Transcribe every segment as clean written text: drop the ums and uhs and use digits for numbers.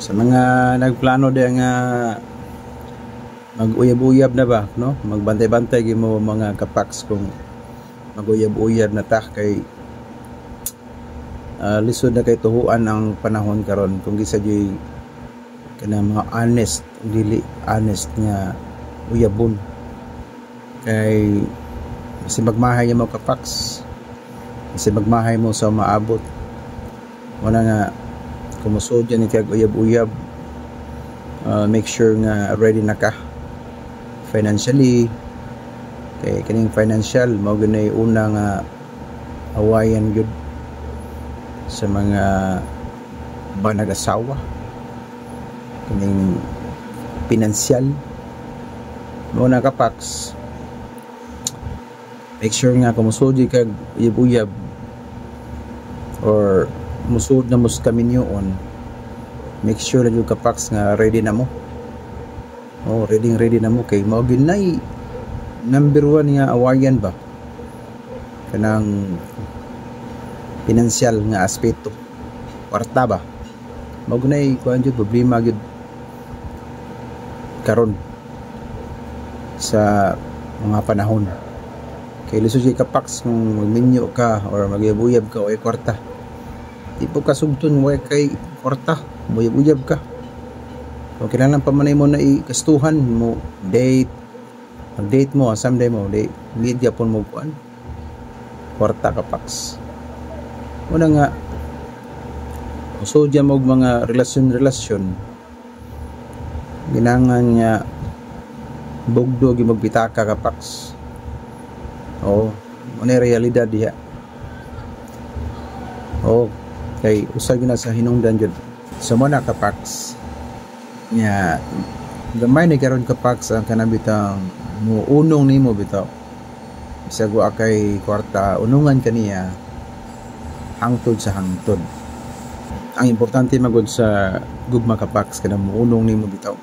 Sa mga nagplano din nga mag-uyab-uyab na ba, no? Magbantay-bantay gyud mo mga kapaks kung mag-uyab-uyab na ta kay lisod na kay tuhuan ang panahon karon kung gisa jay kana mga honest, dili honest nga uyabon. Kay kasi magmahay mo kapaks, kasi magmahay mo sa maabot. Wala nga kumusod yan kag uyab-uyab. Make sure nga ready na ka financially. Kay kining financial mao gunay una nga awayan gyud sa mga banag-asawa. Kining pinansyal mo na kapaks, make sure nga kumusod kag uyab-uyab or musud na mus kaminyoon. Make sure na yung kapaks nga ready na mo. Ready na mo kay mao ginay number 1 nga awayan ba kanang pinansyal nga aspeto, kwarta ba, mao ginay kuan jud problema gyud karon sa mga panahon. Kay lisod jay kapaks kung magminyo ka or magyab-uyab ka o kwarta, di po kasugton way kay kwarta, uyab-uyab ka. So kailangan pa manay mo na ikastuhan mo date, mag-date mo, someday mo date, media pon mo kuan kwarta kapaks. Una nga usod mo mga relasyon ginangan nga bugdo gi magbitaka kapaks. Ano realidad diha. Kay usay na sa hinungdan jud sa mga kapaks nya gamay ni karon kapaks ang kanang bitang muunong nimo bitaw. Bisag wa kay kwarta, unungan kaniya hangtod sa hangtod. Ang importante magud sa gugma kapaks kanang muunong nimo bitaw,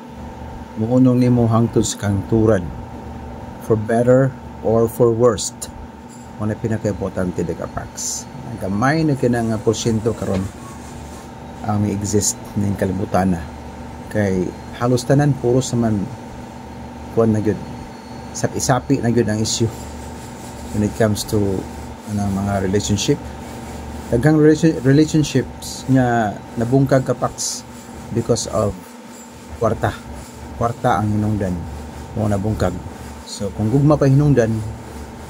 muunong nimo hangtod sa kangturan, for better or for worst. Mo na pinaka-importante de kapaks. Ang gamay na kinang porsyento karon ang may exist ning kalibutan na. Kay halos tanan puro sa man kuan na gyud, sapi-sapi na gyud ang issue when it comes to mga relationship. Daghang relationships nga nabungkag kapaks because of kwarta ang hinungdan mo nabungkag. So kung gugma pa hinungdan,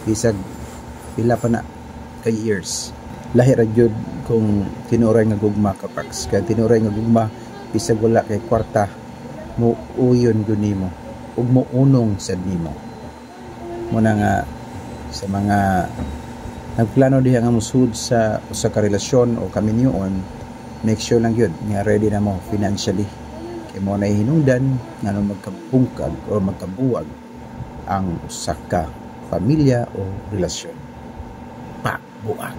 bisag pila pa na kay years, lahi ra gyud kung tinuray nga gugma kapaks. Kaya tinuray nga gugma bisag wala kay kwarta, mo uyon gyud nimo ug mo unong sad nimo. Muna nga sa mga nagplano diha nga musud sa usa ka relasyon o kaminyoon, make sure lang gyud nga ready na mo financially. Kay mo na hinungdan nga magkabungkag o magkabuwag ang usa ka pamilya o relasyon. Buwag.